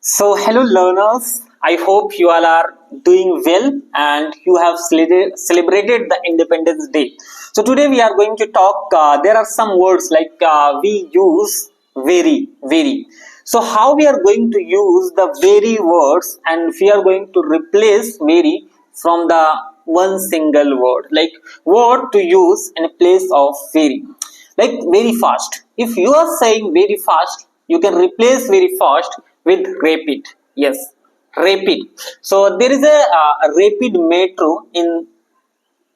So, hello learners. I hope you all are doing well and you have celebrated the Independence Day. So, today we are going to talk. There are some words like we use very. So, how we are going to use the very words and we are going to replace very from the one single word, like word to use in place of very, like very fast. If you are saying very fast, you can replace very fast with rapid. Yes, rapid. So there is a rapid metro in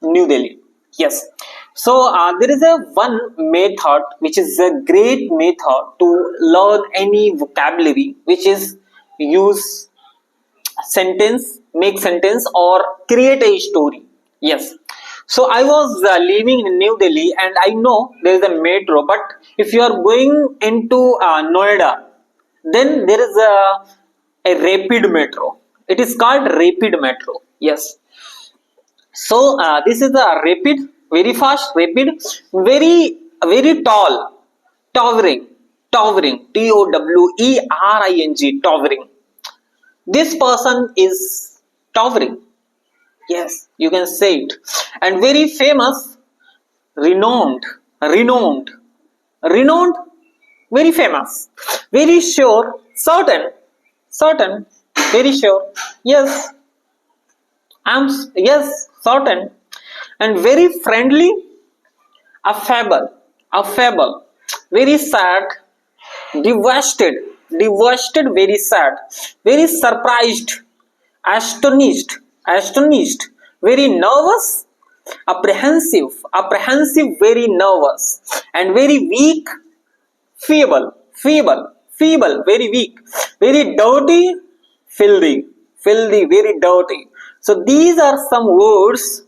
New Delhi. Yes. So there is a one method which is a great method to learn any vocabulary, which is use sentence, make sentence, or create a story. Yes. So I was living in New Delhi, and I know there is a metro. But if you are going into Noida, then there is a rapid metro. It is called rapid metro. Yes. So this is a rapid, very fast, rapid, very tall, towering, towering, towering. This person is towering. Yes, you can say it. And very famous, renowned, renowned, renowned, very famous, very sure, certain, very sure. Yes, yes, certain, and very friendly, affable, very sad, devastated, very sad, very surprised, astonished, very nervous, apprehensive, very nervous, and very weak, feeble, very weak, very dirty, filthy, very dirty. So these are some words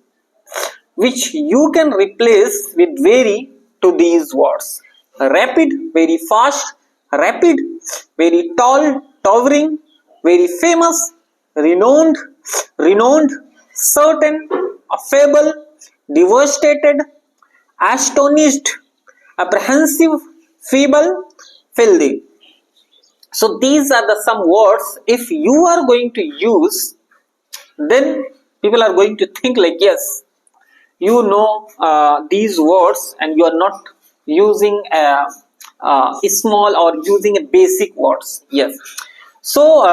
which you can replace with very to these words. Rapid, very fast, rapid, very tall, towering, very famous, renowned, certain, affable, devastated, astonished, apprehensive, feeble, filthy. So these are the some words. If you are going to use, then people are going to think like, yes, you know these words and you are not using a small or using a basic words. Yes. So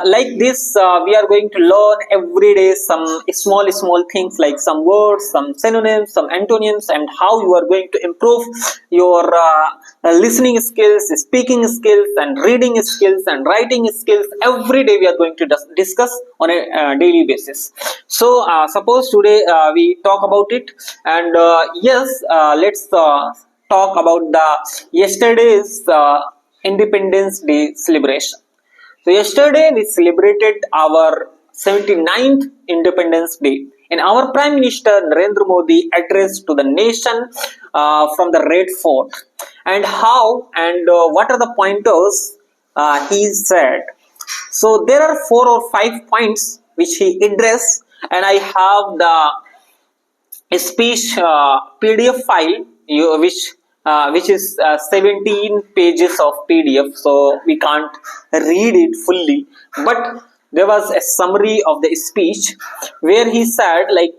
like this we are going to learn every day some small things like some words, some synonyms, some antonyms, and how you are going to improve your listening skills, speaking skills, and reading skills and writing skills. Every day we are going to discuss on a daily basis. So suppose today we talk about it, and yes, let's talk about the yesterday's Independence Day celebration. So yesterday we celebrated our 79th Independence Day, and our Prime Minister Narendra Modi addressed to the nation from the Red Fort, and how and what are the pointers he said. So there are 4 or 5 points which he addressed, and I have the speech PDF file which is 17 pages of PDF, so we can't read it fully. But there was a summary of the speech where he said, like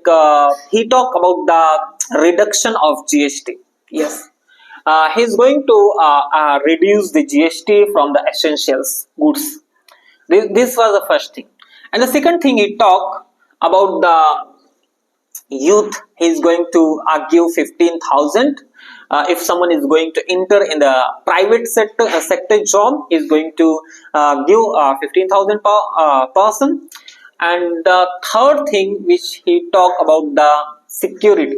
he talked about the reduction of GST. Yes, he's going to reduce the GST from the essentials goods. This was the first thing, and the second thing he talked about the youth. He is going to give 15,000 if someone is going to enter in the private sector job. Is going to give 15,000 per person. And the third thing which he talked about the security.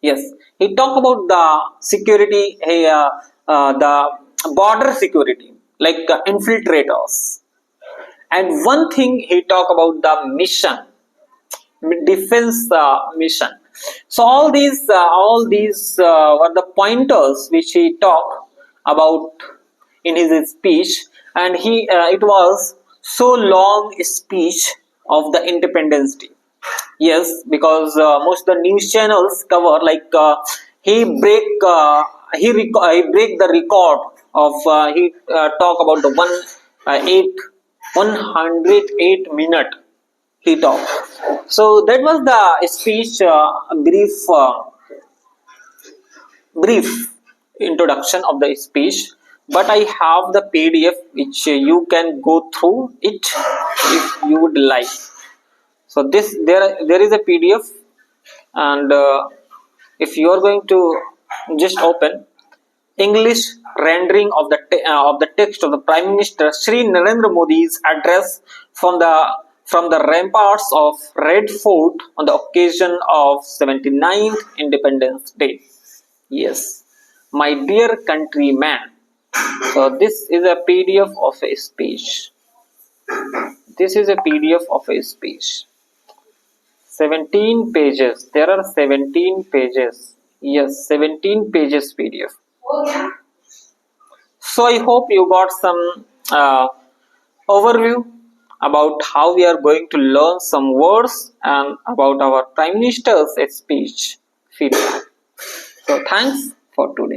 Yes, he talked about the security, the border security, like infiltrators. And one thing he talked about the mission, defense mission. So all these were the pointers which he talked about in his speech, and it was so long speech of the Independence Day. Yes, because most of the news channels cover like he break the record of he talk about the 8 108 minute he talked. So that was the speech, brief introduction of the speech. But I have the PDF which you can go through it if you would like. So this there is a PDF, and if you are going to just open English rendering of the text of the Prime Minister Shri Narendra Modi's address from the ramparts of Red Fort on the occasion of 79th Independence Day. Yes, my dear countryman. So this is a PDF of a speech. This is a PDF of a speech. 17 pages. There are 17 pages. Yes, 17 pages PDF. So I hope you got some overview about how we are going to learn some words and about our Prime Minister's speech feedback. So thanks for today.